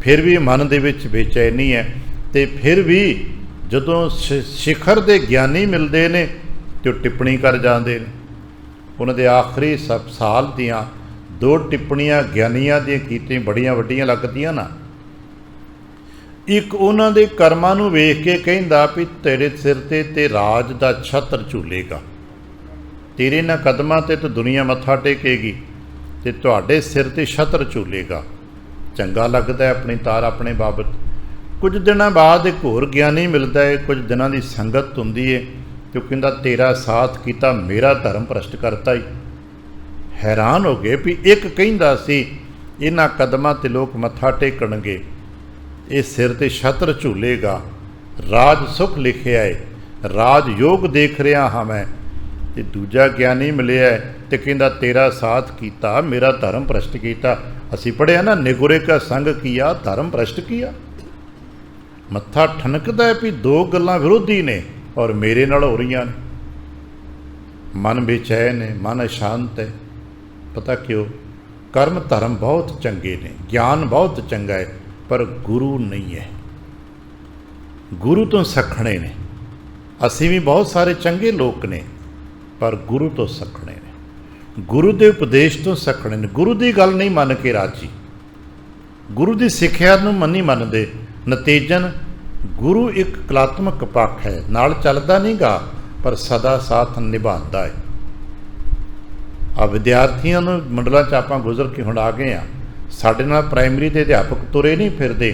A: फिर भी मन दे विच बेचैनी है। तो फिर भी जदों शिखर दे ज्ञानी मिलते हैं तो टिप्पणी कर जाते हैं। उन्होंने आखिरी सब साल दियाँ 2 टिप्पणियां ज्ञानियां दी कीतियां बड़ियां वड्डियां लगदियां ना। एक उन्हां दे कर्मां नूं वेख के कहिंदा भी तेरे सिर ते राज दा छत्र झूलेगा, तेरे इन्हां कदमां ते तो दुनिया मत्था टेकेगी, ते तुहाडे सिर ते छत्र झूलेगा। चंगा लगता है अपनी तार अपने बाबत। कुछ दिनों बाद एक होर ज्ञानी मिलता है, कुछ दिनों की संगत हुंदी है, तो कहता तेरा साथ किया मेरा धर्म भ्रष्ट करता ही। हैरान हो गए भी एक कहिंदा सी इन्हां कदमां ते लोग मत्था टेकणगे, ये सिर ते छत्र झूलेगा, राज सुख लिखिया है, राज योग देख रहा हाँ मैं। ते दूजा ज्ञानी मिलिया है तो कहता तेरा साथ किया मेरा धर्म भ्रष्ट किया। असीं पढ़िया ना, निगुरे का संग किया धर्म भ्रष्ट किया। मत्था ठनकदा है भी 2 गल्लां विरोधी ने और मेरे नाल हो रही ने। मन बेचैन है, मन अशांत है। पता क्यों? कर्म धर्म बहुत चंगे ने, ज्ञान बहुत चंगा है, पर गुरु नहीं है। गुरु तो सखणे ने। असीं भी बहुत सारे चंगे लोग ने, पर गुरु तो सखणे ने। गुरु के उपदेश तो सखणे ने। गुरु की गल नहीं मन के राजी, गुरु की सिक्ख्या नूं नहीं मनते। नतीजन गुरु एक कलात्मक पक्ष है, नाल चलदा नहीं गा, पर सदा साथ निभाता है। आ विद्यार्थियों मंडलों च आपां गुजर के हुण आ गए हाँ। साडे नाल प्राइमरी के अध्यापक तुरे नहीं फिरदे,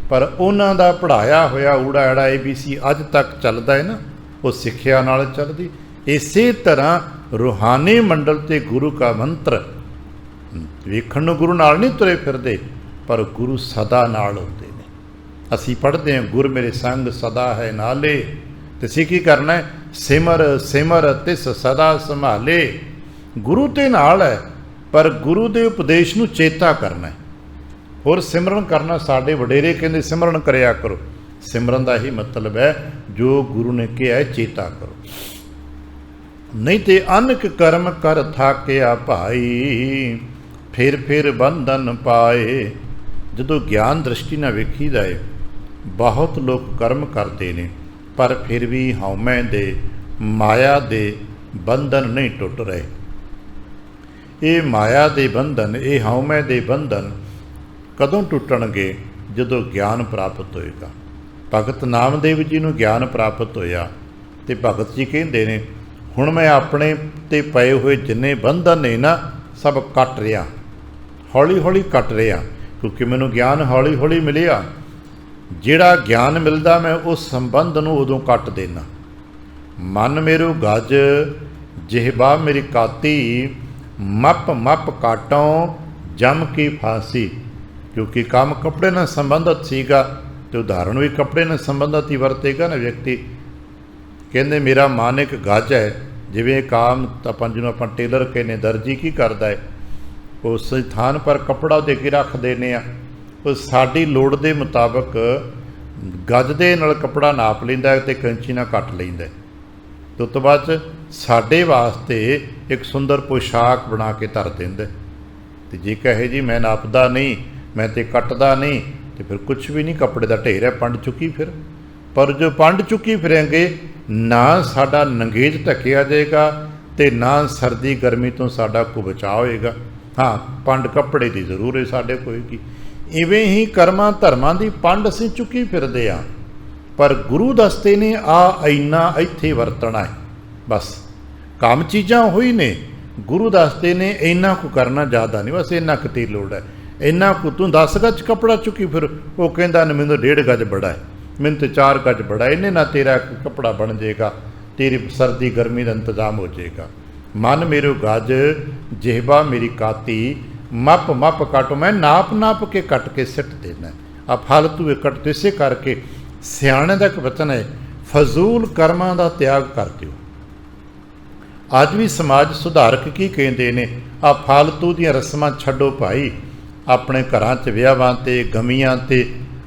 A: पर उन्हां दा पढ़ाया होया ऊड़ा आड़ा ABC अज तक चलदा है ना, वो सिक्ख्या नाल चलदी। इसे तरह रूहानी मंडल ते गुरु का मंत्र वेखण नूं गुरु नाल नहीं तुरे फिरदे, पर गुरु सदा नाल हुंदे ने। असीं पढ़दे हां गुर मेरे संग सदा है नाले, ते असीं की करना है? सिमर सिमर तिस सदा संभाले। गुरु ते नाल है, पर गुरु दे उपदेश नूं चेता करना है। होर सिमरन करना, साडे वडेरे कहंदे सिमरन करिया करो। सिमरन दा ही मतलब है जो गुरु ने कहा है चेता करो। नहीं ते अनक कर्म कर थाकिया भाई, फिर बंधन पाए। जदों ज्ञान दृष्टि नाल वेखीदा है, बहुत लोग कर्म करते हैं, पर फिर भी हौमे दे माया दे बंधन नहीं टुट रहे। ये माया दे बंधन, ये हौमे दे बंधन कदों टुटणगे? जदों ज्ञान प्राप्त होएगा। भगत नामदेव जी नूं ज्ञान प्राप्त होया ते भगत जी कहंदे ने, हुण मैं अपने ते पए हुए जिन्ने बंधन ने ना सब कट रहा, हौली हौली कट रहा, क्योंकि मैनूं ज्ञान हौली हौली मिलिया। जिहड़ा ज्ञान मिलदा मैं उस संबंध नूं उदों कट देना। मन मेरो गज जिहबा मेरी काती, मप मप काटों जम की फांसी। क्योंकि काम कपड़े नाल संबंधित सीगा, तो उदाहरण भी कपड़े नाल संबंधित ही वरतेगा ना व्यक्ति। कहंदे मेरा मन एक गज है, जिवें काम आपां जिहनूं आपां टेलर कहने, दर्जी की करदा है, उस स्थान पर कपड़ा दे के रख देने आ, उस साडी लोड़ दे मुताबक गज दे नाल कपड़ा नाप लैंदा है ते कैंची नाल कट लैंदा है। तो तो बाद साडे वास्ते एक सुंदर पोशाक बना के धर दिंदा है। ते जे कहे जी मैं नापदा नहीं, मैं तो कटदा नहीं, तो फिर कुछ भी नहीं, कपड़े का ढेर है, पंड चुकी फिर। पर जो पंड चुकी फिरेंगे, ना साडा नंगेज ढकिया जाएगा, तो ना सर्दी गर्मी तो साडा को बचाव होएगा। हाँ, पंड कपड़े की जरूर है साडे कोई की। इवें ही कर्मां धर्मां की पंड असीं चुकी फिरदे आ, पर गुरु दसते ने आ इन्ना इत्थे वरतना है, बस काम चीज़ां होई ने। गुरु दसते ने इन्ना को करना ज़्यादा नहीं, बस इन्ना कुछ ती लोड़ है। इन्ना को तू 10 गज कपड़ा चुकी फिर, वो कहता न मैनूं 1.5 गज बड़ा है, मैनूं तो 4 गज बड़ा है, इन्हें ना तेरा कपड़ा बन जाएगा, तेरी सर्दी गर्मी का इंतजाम हो जाएगा। मन मेरो गज जिहबा मेरी काती, मप मप कट, मैं नाप नाप के कट के सिट देना। आ फालतू कट। तो इसे करके सियाणे दा एक वचन है, फजूल कर्मां दा त्याग कर दिओ। अज भी समाज सुधारक की कहते हैं, आ फालतू दी रस्मां छड्डो भाई। अपने घरां च विआहां ते गमियां ते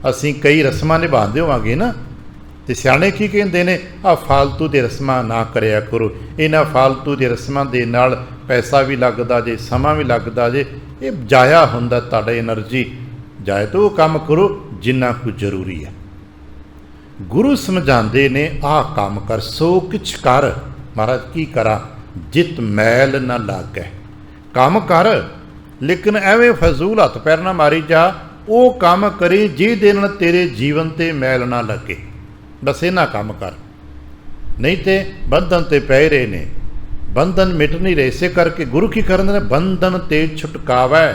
A: असीं कई रस्मां निभांदे होवांगे ना, ते सियाणे की कहंदे ने, आ फालतू दी रस्मां ना करिया करो। इन्हां फालतू दी रस्मां दे नाल पैसा भी लगदा जे, समा भी लगदा जे, ये जाया हुंदा तुहाडी एनर्जी। जाए तो वो काम करो जिन्ना कुछ जरूरी है। गुरु समझाते ने, आ काम कर, सो किछ कर। महाराज की करा, जित मैल न लागे। काम कर, लेकिन एवें फजूल हथ पैर ना मारी जा। वो काम करी जिहदे नाल तेरे जीवन ते मैल ना लगे, बस इन्ना काम कर। नहीं तो बंधन ते पै रहे ने, बंधन मिट नहीं रहे। इसे करके गुरु की करते हैं, बंधन ते छुटकावै।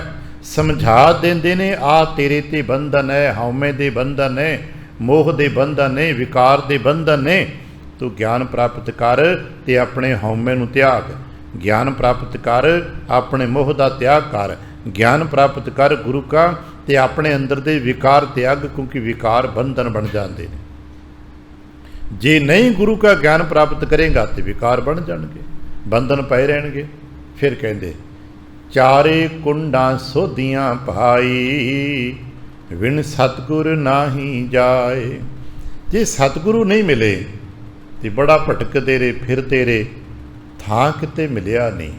A: समझा देंदे ने, आ तेरे ते बंधन है, हौमे दे बंधन है, मोह दे बंधन ने, विकार दे बंधन ने। तू ज्ञान प्राप्त कर ते अपने हौमे नूं त्याग, ज्ञान प्राप्त कर अपने मोह का त्याग कर, ज्ञान प्राप्त कर गुरु का ते अपने अंदर दे विकार त्याग, क्योंकि विकार बंधन बन जाते हैं। जे नहीं गुरु का ज्ञान प्राप्त करेगा तो विकार बन जाएंगे, बंधन पए रहणगे। फिर कहते, चारे कुंडा सोधियां भाई, विन सतगुर नाही जाए। जे सतगुरु नहीं मिले तो बड़ा भटकते रहे, फिरते रहे, थां किते मिलिया नहीं,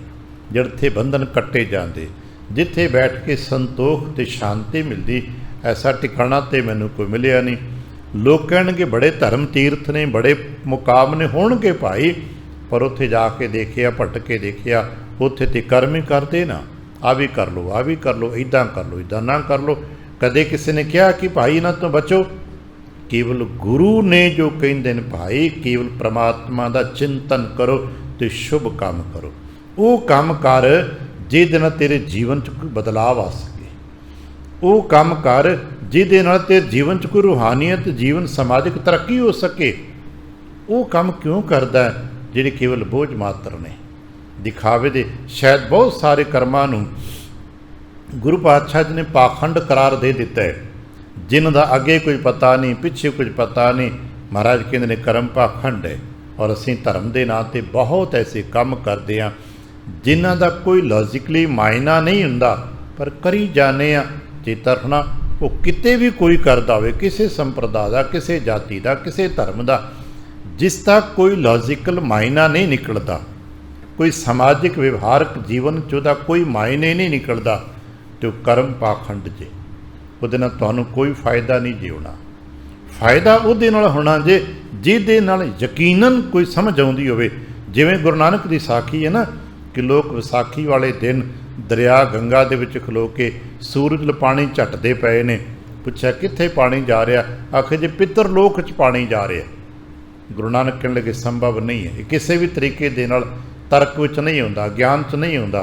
A: जिथे बंधन कट्टे जाते। जिथे बैठ के संतोख ते शांति मिलती, ऐसा ठिकाना तो मैनू कोई मिलिया नहीं। लोग कहणगे बड़े धर्म तीर्थ ने, बड़े मुकाम ने होणगे भाई, पर उत्थे जाके देखिया, भटके देखिया, उत्थे ते कर्म ही करते ना, आ भी कर लो, आ भी कर लो, इदां कर लो, इदां ना कर लो। कदे किसी ने कहा कि भाई इन्हां तो बचो? केवल गुरु ने जो कहते हैं भाई, केवल परमात्मा का चिंतन करो तो शुभ काम करो। वो काम कर जिहदे नाल तेरे जीवन च कोई बदलाव आ सके, वो काम कर जिहदे नाल तेरे जीवन च कोई रूहानीयत, जीवन समाजिक तरक्की हो सके। वो काम क्यों करदा है जिहड़े केवल बोझ मात्र ने, दिखावे दे? शायद बहुत सारे कर्मां नूं गुरु पातशाह जी ने पाखंड करार दे दिता है, जिन्हां दा अगे कोई पता नहीं, पिछे कुछ पता नहीं। महाराज कहते ने कर्म पाखंड है, और असीं धर्म के नाम ते बहुत ऐसे काम करते हैं जिन्हां दा कोई लॉजिकली मायना नहीं हुंदा, पर करी जाने आ। चेता रखना, वो किते भी कोई करदा होवे, किसी संप्रदाय का, किसी जाति का, किसी धर्म का, जिसका कोई लॉजिकल मायना नहीं निकलता, कोई समाजिक व्यवहारक जीवन चोदा कोई मायने नहीं निकलता, तो कर्म पाखंड जे, ਉਹਦੇ ਨਾਲ ਤੁਹਾਨੂੰ कोई फायदा नहीं जे होना। फायदा ਉਹਦੇ ਨਾਲ होना जे ਜਿਹਦੇ ਨਾਲ यकीनन कोई समझ आउंदी होवे। जिवें गुरु नानक दी साखी है ना, कि लोग विसाखी वाले दिन दरिया गंगा दे विच खलो के सूरज पानी झटदे पए ने। पुछया कित्थे पानी जा रहा? आखे जे पितर लोक च पानी जा रहा। गुरु नानक कहण लगे संभव नहीं है, किसी भी तरीके दे नाल तर्क विच नहीं आउंदा, ज्ञान च नहीं आउंदा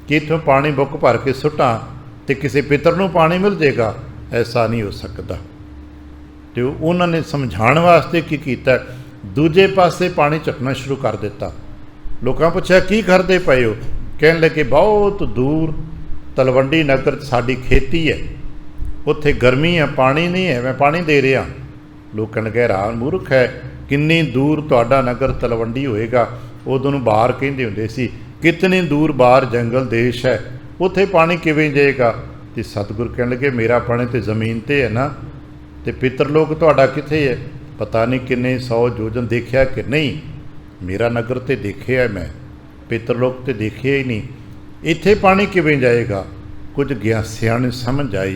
A: कि इत्थों पानी बुक भर के सुट्टां तो किसी पितर नूं पानी मिल जाएगा, ऐसा नहीं हो सकता। तो उन्होंने समझाने वास्ते की कीता, दूजे पासे पानी चकना शुरू कर दिता। लोगों पूछा की करते पे हो? कहने लगे बहुत दूर तलवंडी नगर साड़ी खेती है, उत्थे गर्मी है, पानी नहीं है, मैं पानी दे रहा। लोग कहने लगे हैरान मूर्ख है, कितनी दूर तुहाडा नगर तलवंडी होएगा? उदों बाहर कहंदे हुंदे सी, कितनी दूर बाहर जंगल देश है, उत्थे पानी किवें जाएगा? तो सतगुर कहने लगे मेरा पानी तो जमीन ते है ना, तो पितर लोक तुहाडा कित्थे है? पता नहीं किन्ने 100 योजन देखिया कि नहीं, मेरा नगर तो देखिया है मैं, पितर लोक तो देखिया ही नहीं, इत्थे पानी किवें जाएगा? कुछ गया सियाणे समझ आई,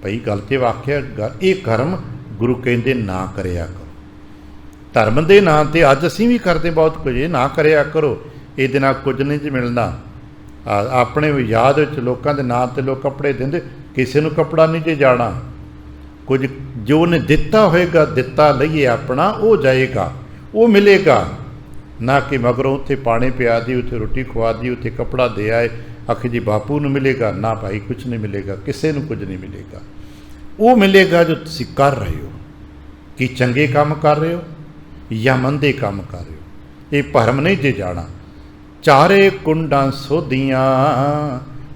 A: भाई गल तो वाक्या ये कर्म गुरु कहते ना करिया करो। धर्म के नाम पर अज असीं भी करते बहुत कुछ, ये ना करिया करो, ये नाल कुछ नहीं जी मिलना। अपने याद लोगों के नाम पर लोग कपड़े देंदे, किसी को कपड़ा नहीं जे जाना। कुछ जो उन्हें दिता होएगा, दिता लईए अपना, वो जाएगा, वो मिलेगा, ना कि मगरों उत्थे पानी पिया दी, उत्थे रोटी खुआ दी, उत्थे कपड़ा दे आए, आखि जी बापू नूं मिलेगा। ना भाई कुछ नहीं मिलेगा, किसी को कुछ नहीं मिलेगा। वो मिलेगा जो तुसीं कर रहे हो, कि चंगे काम कर रहे हो या मंदे काम कर रहे हो। ये भरम नहीं जे जाना। चारे कुंडां सोधियां,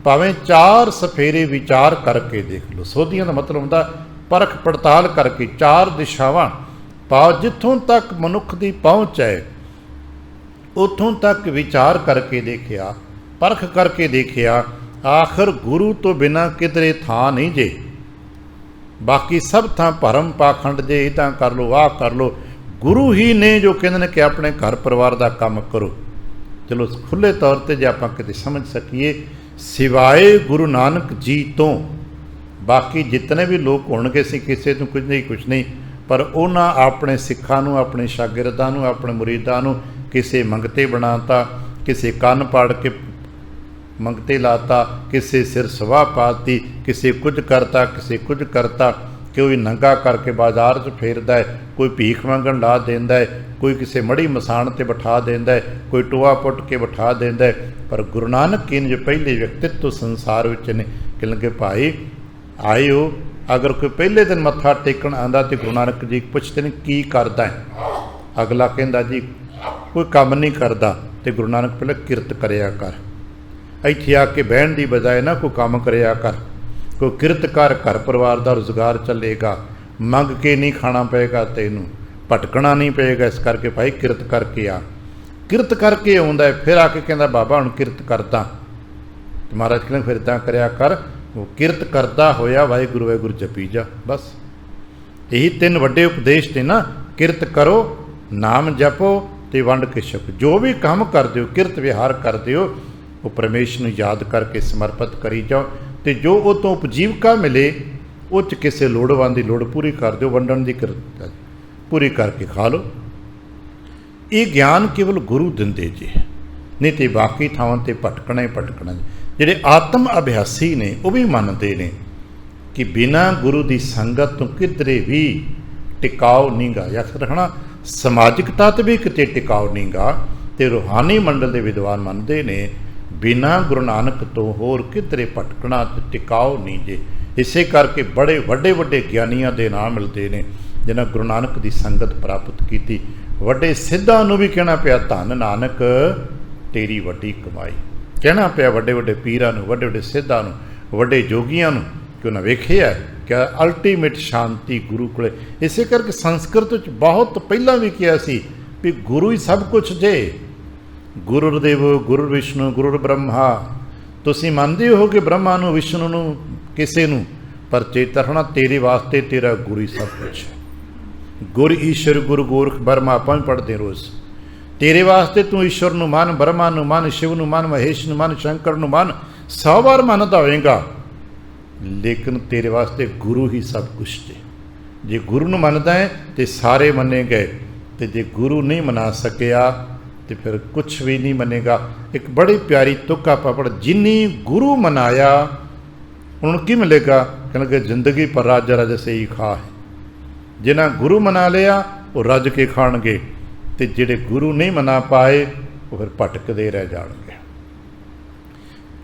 A: भावें 4 सफेरे विचार करके देख लो। सोधियां का मतलब होंदा परख पड़ताल करके, 4 दिशावां पाओ, जिथों तक मनुख की पहुँच है उतों तक विचार करके देखिया, परख करके देखिया, आखिर गुरु तो बिना किधरे थां नहीं जे, बाकी सब थां भरम पाखंड जे, इदां कर लो, आह कर लो। गुरु ही ने जो कहते हैं कि अपने घर परिवार का काम करो। चलो खुले तौर पर जे आपां किते समझ सकीए, सिवाए गुरु नानक जी तो बाकी जितने भी लोग होणगे सी किसी तो कुछ नहीं, पर उन्हां अपने सिखां नूं, अपने शागिरदां नूं, अपने मुरीदां नूं किसी मंगते बनाता, किसी कान पाड़ के मंगते लाता, किसी सिर सवाह पाती, किसी कुछ करता, किसी कुछ करता। कोई नंगा करके बाजार च फेरदा है, कोई भीख मंगण ला देंदा है, कोई किसी मड़ी मसान ते बिठा देंदा है, कोई टोआ पुट के बिठा देंदा है। पर गुरु नानक जी ने जो पहले व्यक्तित्व संसार विच ने कि भाई आए हो, अगर कोई पहले दिन मत्था टेकण आंदा तो गुरु नानक जी पुछते ने की करदा है? अगला कहंदा जी कोई काम नहीं करता, तो गुरु नानक पहले किरत करिया कर, इत्थे आके बहन की बजाय ना कोई काम करिया कर, कोई किरत कर, घर परिवार का रोजगार चलेगा, मंग के नहीं खाना पेगा, तेनू भटकना नहीं पेगा। इस करके भाई किरत करके आ, किरत करके आउंदा है। फिर आके कहंदा बाबा हुण किरत करदा, तो महाराज कहंदे फिर इदां करिया कर, वो किरत करदा होया वाहिगुरू वाहिगुरू जपी जा। बस यही 3 वड्डे उपदेश ने ना, किरत करो, नाम जपो ते वंड के छको। जो भी काम करते हो, किरत विहार करते हो, वो परमेश्वर ਨੂੰ याद करके समर्पित करी जाओ, तो जो वो तो उपजीविका मिले वो च किसी लोड़वंद की लोड़ पूरी कर दो, वंडन की पूरी करके खा लो। ये ज्ञान केवल गुरु दिंदे जी, नहीं तो बाकी थावां ते भटकना ही भटकना। जिहड़े आत्म अभ्यासी ने वो भी मनते ने कि बिना गुरु की संगत तो किधरे भी टिकाव नहीं गा, या रखना समाजिकता तो भी किते टिकाव नहीं गा। तो रूहानी मंडल के विद्वान मनते ने बिना गुरु नानक तो होर किधरे भटकना टिकाव नहीं जे। इसे करके बड़े वड्डे वड्डे ज्ञानियों के नाम मिलते हैं जिन्हें गुरु नानक की संगत प्राप्त की। वड्डे सिद्धां नूं भी कहना पिया धन नानक तेरी वड्डी कमाई, कहना पिया वड्डे वड्डे पीरां नूं, वड्डे वड्डे सिद्धां नूं, वड्डे जोगियां नूं कि उन्हें वेखिया क्या अल्टीमेट शांति गुरु कोले। इसे करके संस्कृत बहुत पहला भी किया सी भी गुरु ही सब कुछ जे। गुरुदेव गुरु विष्णु गुरु ब्रह्मा, तुसीं मनदे हो कि ब्रह्मा नूं विष्णु नूं किसे नूं, पर चेतरना तेरे वास्ते तेरा गुरु ही सब कुछ है। गुरु ईश्वर गुरु गोरख ब्रह्मा आपां भी पढ़ते रोज़। तेरे वास्ते तू ईश्वर नूं मन, ब्रह्मा नूं मन, शिव नूं मन, महेश नूं मन, शंकर नूं मन, 100 बार मनदा होवेगा, लेकिन तेरे वास्ते गुरु ही सब कुछ है। जे गुरु नूं मनदा है तो सारे मने गए, तो जे गुरु नहीं मना सकिया तो फिर कुछ भी नहीं मनेगा। एक बड़ी प्यारी तुक आप पढ़, जिन्नी गुरु मनाया उन्होंने की मिलेगा, कहने जिंदगी पर राजा राजा से ही खा है। जिन्हें गुरु मना लिया वो रज के खाणगे, तो जिहड़े गुरु नहीं मना पाए वो फिर भटकते रह जाणगे।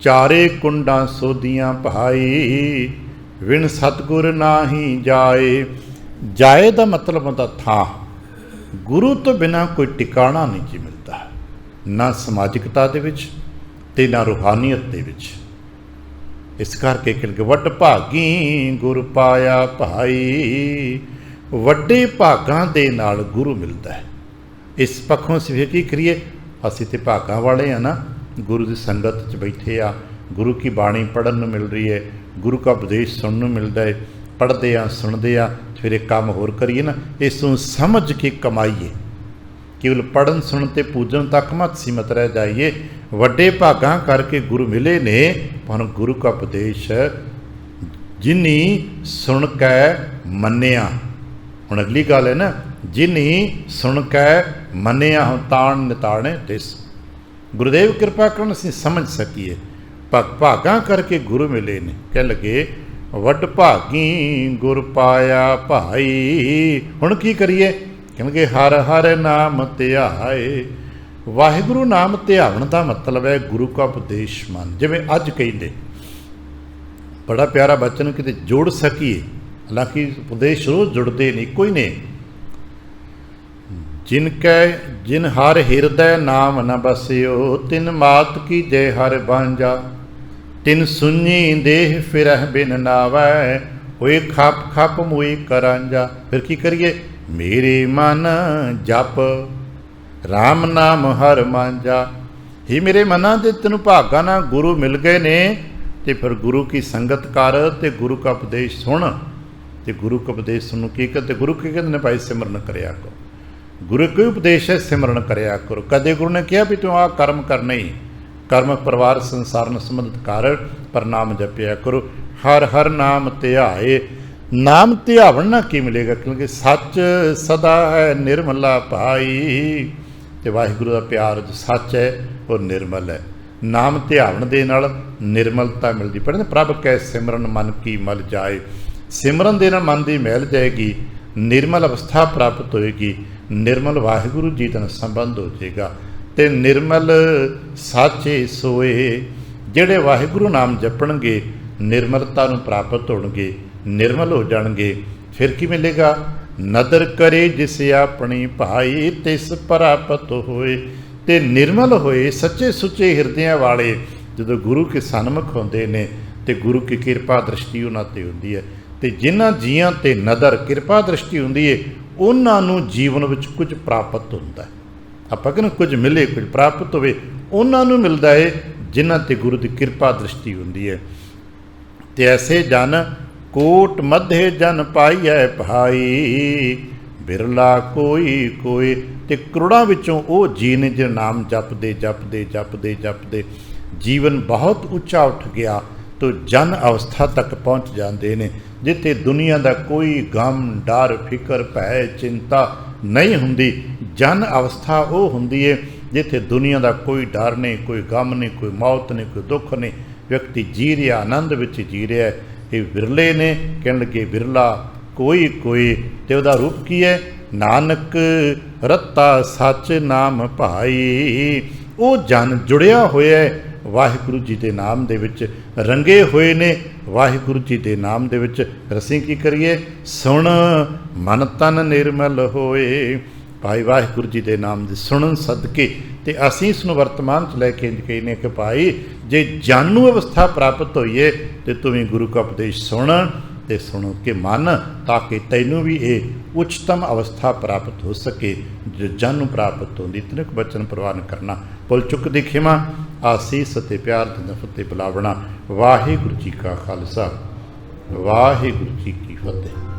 A: चारे कुंडा सोदियां भाई, विण सतगुर नाही जाए। जाए का मतलब होता थां, गुरु तो बिना कोई टिकाणा नहीं जी मिलता, ना समाजिकता दे विच ते ना रूहानीयत दे विच। इस करके कि वड भागी गुर पाया भाई, वड्डे भागां दे नाल गुरु मिलता है। इस पक्षों से फिर की करिए, असीं ते भागां वाले हैं ना, गुरु की संगत च बैठे आ, गुरु की बाणी पढ़न नूं मिल रही है, गुरु का उपदेश सुनने नूं मिलता है, पढ़ते हैं सुनते हैं, फिर एक काम होर करिए ना, इसनूं समझ के कमाइए। केवल पढ़न सुनते पूजन तक मत सीमित रह जाइए। वड्डे भागां करके गुरु मिले ने, पर गुरु का उपदेश जिन्नी सुन कै मन्निया। हुण अगली गल है ना, जिन्नी सुन कै मन्निया ताण निताणे तिस। गुरुदेव कृपा करन असीं समझ सकीए। भागां करके गुरु मिले ने, कह लगे वड भागी गुर पाया भाई। हुण की करिए, कहणगे हर हर नाम ध्याए। वाहिगुरु नाम ध्यावन का मतलब है गुरु का उपदेश मन। जिवें अज कहिंदे बड़ा प्यारा बचन किते जोड़ सकीए, हालांकि उपदेश रोज़ जुड़ते नहीं, कोई नहीं। जिन हर हिरदय नाम न बसियो, तिन मात की जय हर बांजा। तिन सुनी देह फिरह बिन नावै, होए खप खप मुई करांजा। फिर की करिए, मेरे मन जप राम नाम हर मांजा। ही मेरे मना दे तेन भागा ना गुरु मिल गए ने, तो फिर गुरु की संगत कर, ते गुरु का उपदेश सुन। तो गुरु का उपदेश सुन की कहते, गुरु की कहते ने भाई सिमरन करया करो। गुरु कोई उपदेश है सिमरन करया करो। कदे गुरु ने कहा भी तू आ कर्म करना ही, कर्म परिवार संसार न संबंधित कर, पर नाम जपया करो। हर हर नाम ध्याए। नाम ध्यावन ना की मिलेगा, क्योंकि सच सदा है निर्मला भाई। तो वाहिगुरु का प्यार जो सच है वो निर्मल है। नाम ध्यावन दे नाल निर्मलता मिलती। पर प्रभ कै सिमरन मन की मल जाए। सिमरन दे नाल मन की मैल जाएगी, निर्मल अवस्था प्राप्त होएगी, निर्मल वाहिगुरु जी का संबंध हो जाएगा। तो निर्मल साचे सोए, जिहड़े वाहिगुरु नाम जपणगे निर्मलता नूं प्राप्त होणगे, निर्मल हो जाणगे। फिर की मिलेगा, नदर करे जिस अपनी भाई, तिस प्राप्त होए। ते निर्मल होए सच्चे सुच्चे हिरदियां वाले जदों गुरु के सन्मुख होंदे ने, ते गुरु की कृपा दृष्टि उन्हां ते हुंदी है। ते जिन्हां जियां ते नदर कृपा दृष्टि हुंदी है, उन्हां नूं जीवन विच कुछ प्राप्त हुंदा है। आपां कहने कुछ मिले कुछ प्राप्त होवे, उन्हां नूं मिलदा है जिन्हां ते गुरु की कृपा दृष्टि हुंदी है। ते ऐसे जन कोट मध्य जन पाइए भाई, बिरला कोई कोई। ते करोड़ां विचों वो जी ने जो नाम जपदे जपदे जपदे जपदे जीवन बहुत उच्चा उठ गया तो जन अवस्था तक पहुँच जाते हैं, जिथे दुनिया का कोई गम डर फिक्र भय चिंता नहीं हुंदी। जन अवस्था वो हुंदी है जिथे दुनिया का कोई डर नहीं, कोई गम नहीं, कोई मौत नहीं, कोई दुख नहीं। व्यक्ति जी रहा, आनंद विच जी रहा है। ये विरले ने, कहण लगे विरला कोई कोई। ते उहदा रूप की है? नानक रत्ता सच नाम भाई। वो जन जुड़िया होया है वाहिगुरू जी के नाम दे विच, रंगे हुए ने वाहिगुरू जी के नाम दे विच। असीं की करिए? सुन मन तन निर्मल होए। भाई वाहिगुरू जी के नाम दे सुनन सदके ते असीं इस नूं वर्तमान च लैके इंज कहने कि भाई जे जानू अवस्था प्राप्त होई है तो तू भी गुरु का उपदेश सुन ते सुन के मन, ताकि तैनूं भी ये उच्चतम अवस्था प्राप्त हो सके जो जानू प्राप्त होंदी। इतने को बचन प्रवान करना भुल चुक दी खिमा। आसीस ते प्यार ते नफरत ते बुलावना। वाहिगुरू जी का खालसा वाहिगुरू जी की फतेह।